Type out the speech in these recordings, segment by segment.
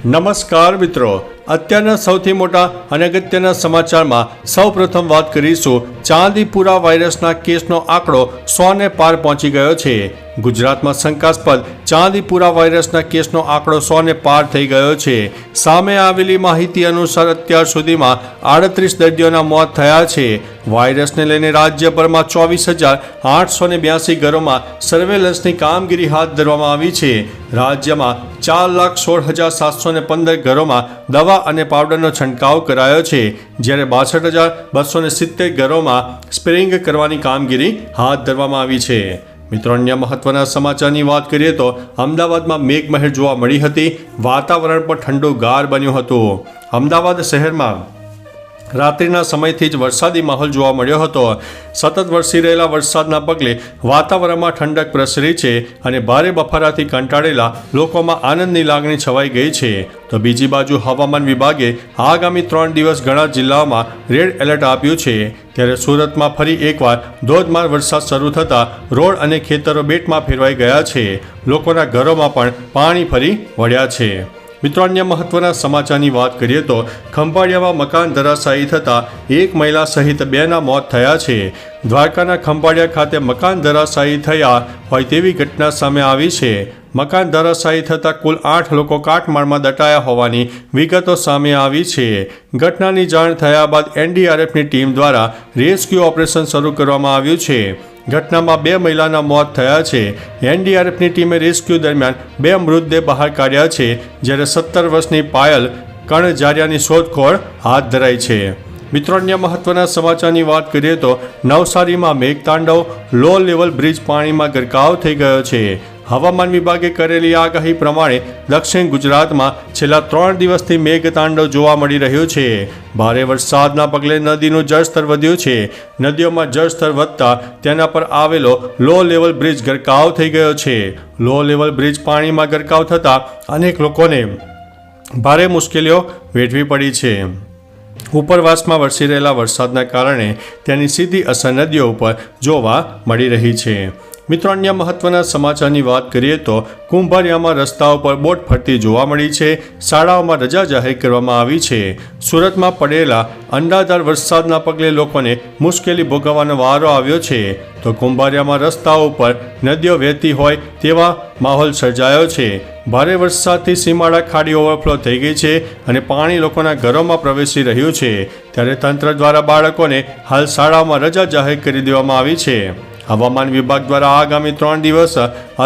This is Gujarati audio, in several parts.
નમસ્કાર મિત્રો, અત્યારના સૌથી મોટા અને અગત્યના સમાચારમાં સૌપ્રથમ વાત કરીશું ચાંદીપુરા વાયરસના કેસનો આંકડો 100 ને પાર પહોંચી ગયો છે। ગુજરાતમાં શંકાસ્પદ ચાંદીપુરા વાયરસના કેસનો આંકડો 100 ને પાર થઈ ગયો છે। સામે આવેલી માહિતી અનુસાર અત્યાર સુધીમાં 38 દર્દીઓના મોત થયા છે। વાયરસને લઈને રાજ્યભરમાં 24,882 ઘરોમાં સર્વેલન્સની કામગીરી હાથ ધરવામાં આવી છે। રાજ્યમાં 4,16,715 ઘરોમાં દવા અને પાવડરનો છંટકાવ કરાયો છે, જ્યારે 62,270 ઘરોમાં સ્પ્રેઇંગ કરવાની કામગીરી હાથ ધરવામાં આવી છે। મિત્રો, અન્ય મહત્વના સમાચારની વાત કરીએ તો અમદાવાદમાં મેઘમહેર જોવા મળી હતી। વાતાવરણ પણ ઠંડુગાર બન્યું હતું। અમદાવાદ શહેરમાં રાત્રિના સમયથી જ વરસાદી માહોલ જોવા મળ્યો હતો। સતત વરસી રહેલા વરસાદના પગલે વાતાવરણમાં ઠંડક પ્રસરી છે અને ભારે બફારાથી કંટાળેલા લોકોમાં આનંદની લાગણી છવાઈ ગઈ છે। તો બીજી બાજુ હવામાન વિભાગે આગામી 3 દિવસ ઘણા જિલ્લાઓમાં રેડ એલર્ટ આપ્યું છે। ત્યારે સુરતમાં ફરી એકવાર ધોધમાર વરસાદ શરૂ થતાં રોડ અને ખેતરો બેટમાં ફેરવાઈ ગયા છે। લોકોના ઘરોમાં પણ પાણી ફરી વળ્યા છે। મિત્રો, અન્ય મહત્વના સમાચારની વાત કરીએ તો ખંભાળિયામાં મકાન ધરાશાયી થતાં એક મહિલા સહિત 2ના મોત થયા છે। દ્વારકાના ખંભાળિયા ખાતે મકાન ધરાશાયી થયા હોય તેવી ઘટના સામે આવી છે। મકાન ધરાશાયી થતાં કુલ 8 લોકો કાટમાળમાં દટાયા હોવાની વિગતો સામે આવી છે। ઘટનાની જાણ થયા બાદ એનડીઆરએફની ટીમ દ્વારા રેસ્ક્યુ ઓપરેશન શરૂ કરવામાં આવ્યું છે। ઘટનામાં 2 મહિલાના મોત થયા છે। એનડીઆરએફની ટીમે રેસ્ક્યુ દરમિયાન 2 મૃતદેહ બહાર કાઢ્યા છે, જ્યારે 17 વર્ષની પાયલ કણજારિયાની શોધખોળ હાથ ધરાઈ છે। મિત્રો, અન્ય મહત્વના સમાચારની વાત કરીએ તો નવસારીમાં મેઘતાંડવ, લો લેવલ બ્રિજ પાણીમાં ગરકાવ થઈ ગયો છે। હવામાન વિભાગે કરેલી આગાહી પ્રમાણે દક્ષિણ ગુજરાતમાં છેલ્લા 3 દિવસથી મેઘતાંડવ જોવા મળી રહ્યું છે। ભારે વરસાદના પગલે નદીનું જળસ્તર વધ્યું છે। નદીઓમાં જળસ્તર વધતા તેના પર આવેલો લો લેવલ બ્રિજ ગરકાવ થઈ ગયો છે। લો લેવલ બ્રિજ પાણીમાં ગરકાવ થતાં અનેક લોકોને ભારે મુશ્કેલીઓ વેઠવી પડી છે। ઉપરવાસમાં વરસી રહેલા વરસાદના કારણે તેની સીધી અસર નદીઓ ઉપર જોવા મળી રહી છે। મિત્રો, અન્ય મહત્વના સમાચારની વાત કરીએ તો કુંભારિયામાં રસ્તાઓ પર બોટ ફરતી જોવા મળી છે। શાળાઓમાં રજા જાહેર કરવામાં આવી છે। સુરતમાં પડેલા અંડાધાર વરસાદના પગલે લોકોને મુશ્કેલી ભોગવવાનો વારો આવ્યો છે। તો કુંભારિયામાં રસ્તાઓ ઉપર નદીઓ વહેતી હોય તેવા માહોલ સર્જાયો છે। ભારે વરસાદથી સીમાડા ખાડી ઓવરફ્લો થઈ ગઈ છે અને પાણી લોકોના ઘરોમાં પ્રવેશી રહ્યું છે। ત્યારે તંત્ર દ્વારા બાળકોને હાલ શાળાઓમાં રજા જાહેર કરી દેવામાં આવી છે। હવામાન વિભાગ દ્વારા આગામી 3 દિવસ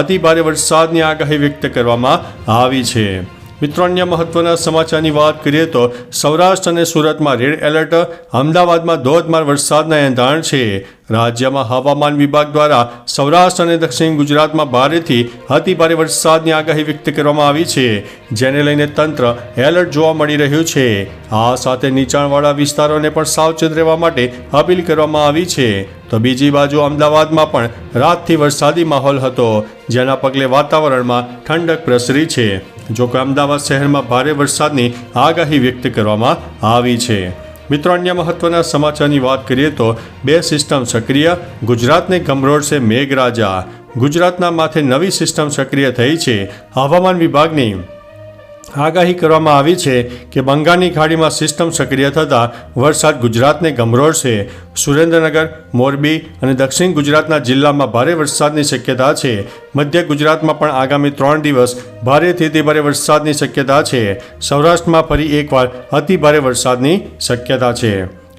અતિભારે વરસાદની આગાહી વ્યક્ત કરવામાં આવી છે। મિત્રો, અન્ય મહત્વના સમાચારની વાત કરીએ તો સૌરાષ્ટ્ર અને સુરતમાં રેડ એલર્ટ, અમદાવાદમાં ધોધમાર વરસાદના એંધાણ છે। રાજ્યમાં હવામાન વિભાગ દ્વારા સૌરાષ્ટ્ર અને દક્ષિણ ગુજરાતમાં ભારેથી અતિભારે વરસાદની આગાહી વ્યક્ત કરવામાં આવી છે, જેને લઈને તંત્ર એલર્ટ જોવા મળી રહ્યું છે। આ સાથે નીચાણવાળા વિસ્તારોને પણ સાવચેત રહેવા માટે અપીલ કરવામાં આવી છે। તો બીજી બાજુ અમદાવાદમાં પણ રાતથી વરસાદી માહોલ હતો, જેના પગલે વાતાવરણમાં ઠંડક પ્રસરી છે। જોકે અમદાવાદ શહેરમાં ભારે વરસાદની આગાહી વ્યક્ત કરવામાં આવી છે। મિત્રો, અન્ય મહત્વના સમાચારની વાત કરીએ તો 2 સિસ્ટમ સક્રિય, ગુજરાતને ગમરોળશે મેઘરાજા। ગુજરાતના માથે નવી સિસ્ટમ સક્રિય થઈ છે। હવામાન વિભાગની આગાહી કરવામાં આવી છે કે બંગાળની ખાડીમાં સિસ્ટમ સક્રિય થતાં વરસાદ ગુજરાતને ગમરોળશે। સુરેન્દ્રનગર, મોરબી અને દક્ષિણ ગુજરાતના જિલ્લામાં ભારે વરસાદની શક્યતા છે। મધ્ય ગુજરાતમાં પણ આગામી 3 દિવસ ભારેથી અતિભારે વરસાદની શક્યતા છે। સૌરાષ્ટ્રમાં ફરી એકવાર અતિભારે વરસાદની શક્યતા છે।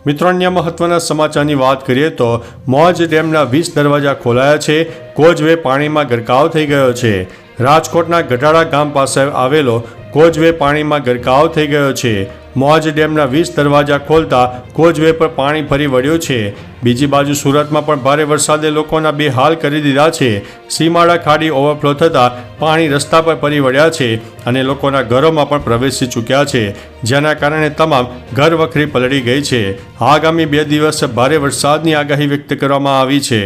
મિત્રો, અન્ય મહત્વના સમાચારની વાત કરીએ તો મોજ ડેમના 20 દરવાજા ખોલાયા છે। કોઝવે પાણીમાં ગરકાવ થઈ ગયો છે। રાજકોટના ગઢાળા ગામ પાસે આવેલો કોઝવે પાણીમાં ગરકાવ થઈ ગયો છે। મોજ ડેમના 20 દરવાજા ખોલતા કોઝવે પર પાણી ફરી વળ્યું છે। બીજી બાજુ સુરતમાં પણ ભારે વરસાદે લોકોના બેહાલ કરી દીધા છે। સીમાડા ખાડી ઓવરફ્લો થતાં પાણી રસ્તા પર ફરી વળ્યા છે અને લોકોના ઘરોમાં પણ પ્રવેશી ચૂક્યા છે, જેના કારણે તમામ ઘર વખરી પલળી ગઈ છે। આગામી 2 દિવસ ભારે વરસાદની આગાહી વ્યક્ત કરવામાં આવી છે।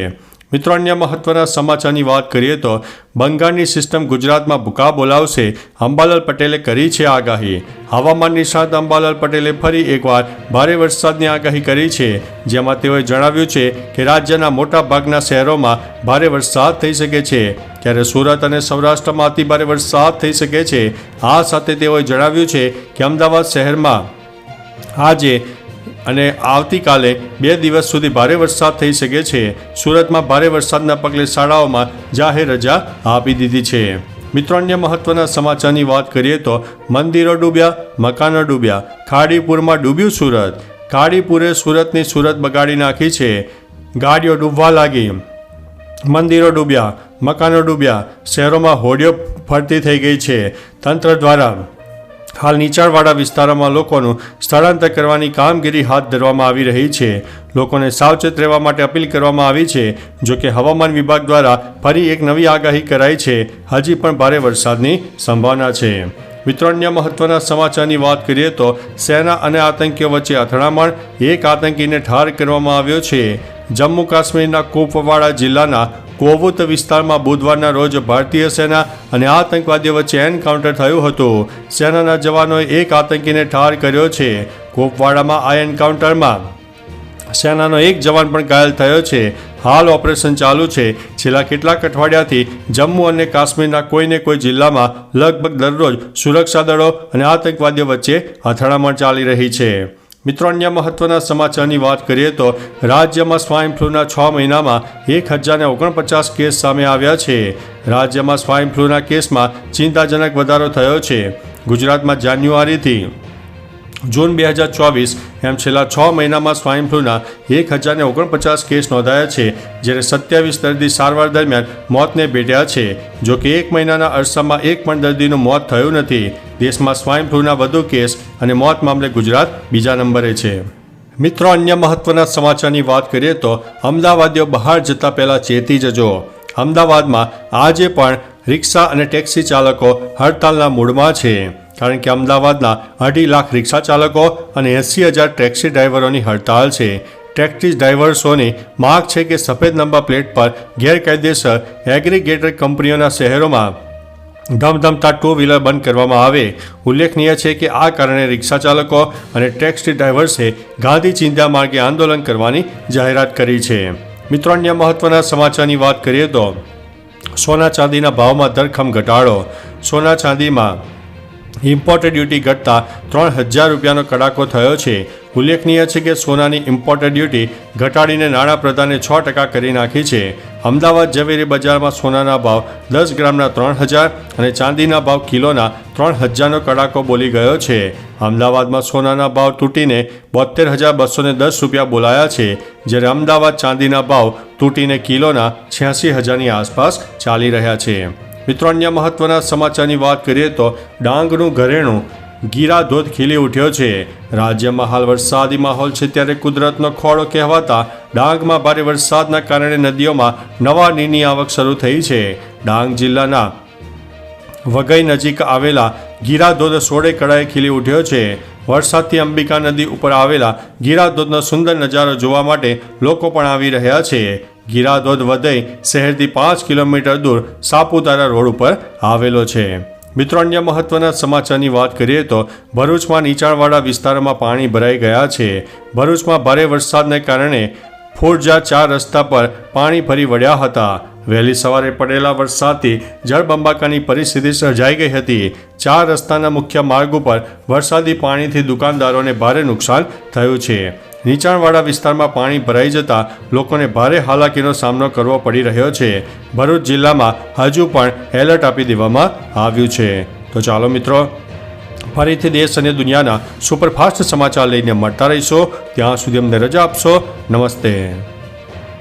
મિત્રો, અન્ય મહત્વના સમાચારની વાત કરીએ તો બંગાળની સિસ્ટમ ગુજરાતમાં ભૂકા બોલાવશે, અંબાલાલ પટેલે કરી છે આગાહી। હવામાન નિષ્ણાત અંબાલાલ પટેલે ફરી એકવાર ભારે વરસાદની આગાહી કરી છે, જેમાં તેઓએ જણાવ્યું છે કે રાજ્યના મોટા ભાગના શહેરોમાં ભારે વરસાદ થઈ શકે છે। ત્યારે સુરત અને સૌરાષ્ટ્રમાં અતિભારે વરસાદ થઈ શકે છે। આ સાથે તેઓએ જણાવ્યું છે કે અમદાવાદ શહેરમાં આજે અને આવતીકાલે 2 દિવસ સુધી ભારે વરસાદ થઈ શકે છે। સુરતમાં ભારે વરસાદના પગલે શાળાઓમાં જાહેર રજા આપી દીધી છે। મિત્રો, અન્ય મહત્વના સમાચારની વાત કરીએ તો મંદિરો ડૂબ્યા, મકાનો ડૂબ્યા, ખાડીપુરમાં ડૂબ્યું સુરત। ખાડીપુરે સુરતની સુરત બગાડી નાખી છે। ગાડીઓ ડૂબવા લાગી, મંદિરો ડૂબ્યા, મકાનો ડૂબ્યા, શહેરોમાં હોડીઓ ફરતી થઈ ગઈ છે। તંત્ર દ્વારા હાલ નીચાણવાળા વિસ્તારોમાં લોકોનું સ્થળાંતર કરવાની કામગીરી હાથ ધરવામાં આવી રહી છે। લોકોને સાવચેત રહેવા માટે અપીલ કરવામાં આવી છે। જોકે હવામાન વિભાગ દ્વારા ફરી એક નવી આગાહી કરાઈ છે। હજી પણ ભારે વરસાદની સંભાવના છે। મિત્રો, અન્ય મહત્વના સમાચારની વાત કરીએ તો સેના અને આતંકીઓ વચ્ચે અથડામણ, એક આતંકીને ઠાર કરવામાં આવ્યો છે। જમ્મુ કાશ્મીરના કુપવાડા જિલ્લાના કોવુત વિસ્તારમાં બુધવારના રોજ ભારતીય સેના અને આતંકવાદીઓ વચ્ચે એન્કાઉન્ટર થયું હતું। સેનાના જવાનોએ એક આતંકીને ઠાર કર્યો છે। કુપવાડામાં આ એન્કાઉન્ટરમાં સેનાનો એક જવાન પણ ઘાયલ થયો છે। હાલ ઓપરેશન ચાલુ છે। છેલ્લા કેટલાક અઠવાડિયાથી જમ્મુ અને કાશ્મીરના કોઈને કોઈ જિલ્લામાં લગભગ દરરોજ સુરક્ષા દળો અને આતંકવાદીઓ વચ્ચે અથડામણ ચાલી રહી છે। મિત્રો, અન્ય મહત્વના સમાચારની વાત કરીએ તો રાજ્યમાં સ્વાઇન ફ્લૂના 6 મહિનામાં 1049 કેસ સામે આવ્યા છે। રાજ્યમાં સ્વાઇન ફ્લૂના કેસમાં ચિંતાજનક વધારો થયો છે। ગુજરાતમાં જાન્યુઆરીથી જૂન 2024 એમ છેલ્લા 6 મહિનામાં સ્વાઇન ફ્લૂના 1049 કેસ નોંધાયા છે, જ્યારે 27 દર્દી સારવાર દરમિયાન મોતને ભેટ્યા છે। જો કે 1 મહિનાના અરસામાં એક પણ દર્દીનું મોત થયું નથી। દેશમાં સ્વાઇન ફ્લૂના વધુ કેસ અને મોત મામલે ગુજરાત બીજા નંબરે છે। મિત્રો, અન્ય મહત્વના સમાચારની વાત કરીએ તો અમદાવાદીઓ બહાર જતા પહેલા ચેતી જજો। અમદાવાદમાં આજે પણ રિક્ષા અને ટેક્સી ચાલકો હડતાલના મૂડમાં છે, કારણ કે અમદાવાદના 2.5 લાખ રિક્ષા ચાલકો અને 80,000 ટેક્સી ડ્રાઈવરોની હડતાલ છે। ટેક્સી ડ્રાઈવર્સોની માગ છે કે સફેદ નંબર પ્લેટ પર ગેરકાયદેસર એગ્રીગેટર કંપનીઓના શહેરોમાં ધમધમતા 2 વ્હીલર બંધ કરવામાં આવે। ઉલ્લેખનીય છે કે આ કારણે રિક્ષા ચાલકો અને ટેક્સી ડ્રાઈવર્સે ગાંધી ચિંધ્યા માર્ગે આંદોલન કરવાની જાહેરાત કરી છે। મિત્રો, અન્ય મહત્વના સમાચારની વાત કરીએ તો સોના ચાંદીના ભાવમાં ધરખમ ઘટાડો। સોના ચાંદીમાં ઇમ્પોર્ટેડ ડ્યુટી ઘટતા 3,000 રૂપિયાનો કડાકો થયો છે। ઉલ્લેખનીય છે કે સોનાની ઇમ્પોર્ટેડ ડ્યુટી ઘટાડીને નાણાપ્રધાને 6% કરી નાખી છે। અમદાવાદ ઝવેરી બજારમાં સોનાના ભાવ 10 ગ્રામના 3,000 અને ચાંદીના ભાવ કિલોના 3,000નો કડાકો બોલી ગયો છે। અમદાવાદમાં સોનાના ભાવ તૂટીને 72,210 રૂપિયા બોલાયા છે, જ્યારે અમદાવાદ ચાંદીના ભાવ તૂટીને કિલોના 86,000ની આસપાસ ચાલી રહ્યા છે। મિત્રો, અન્ય મહત્વના સમાચારની વાત કરીએ તો ડાંગનું ઘરેણું ગીરા ધોધ ખીલી ઉઠ્યો છે। રાજ્યમાં હાલ વરસાદી માહોલ છે, ત્યારે કુદરતનો ખોળો કહેવાતા ડાંગમાં ભારે વરસાદના કારણે નદીઓમાં નવા નીરની આવક શરૂ થઈ છે। ડાંગ જિલ્લાના વઘઈ નજીક આવેલા ગીરા ધોધ 16 કળાએ ખીલી ઉઠ્યો છે। વરસાદથી અંબિકા નદી ઉપર આવેલા ગીરા ધોધનો સુંદર નજારો જોવા માટે લોકો પણ આવી રહ્યા છે। ગીરા ધોધ વઘઈ શહેરથી 5 કિલોમીટર દૂર સાપુતારા રોડ ઉપર આવેલો છે। મિત્રો, અન્ય મહત્વના સમાચારની વાત કરીએ તો ભરૂચમાં નીચાણવાળા વિસ્તારોમાં પાણી ભરાઈ ગયા છે। ભરૂચમાં ભારે વરસાદને કારણે ફોરજા 4 રસ્તા પર પાણી ફરી વળ્યા હતા। વહેલી સવારે પડેલા વરસાદથી જળબંબાકારની પરિસ્થિતિ સર્જાઈ ગઈ હતી। 4 રસ્તાના મુખ્ય માર્ગ ઉપર વરસાદી પાણીથી દુકાનદારોને ભારે નુકસાન થયું છે। નીચાણવાળા વિસ્તારમાં પાણી ભરાઈ જતા લોકોને ભારે હાલાકીનો સામનો કરવો પડી રહ્યો છે। ભરૂચ જિલ્લામાં હજુ પણ એલર્ટ આપી દેવામાં આવ્યું છે। તો ચાલો મિત્રો, ફરીથી દેશ અને દુનિયાના સુપરફાસ્ટ સમાચાર લઈને મળતા રહીશો। ત્યાં સુધી અમને રજા આપશો। નમસ્તે।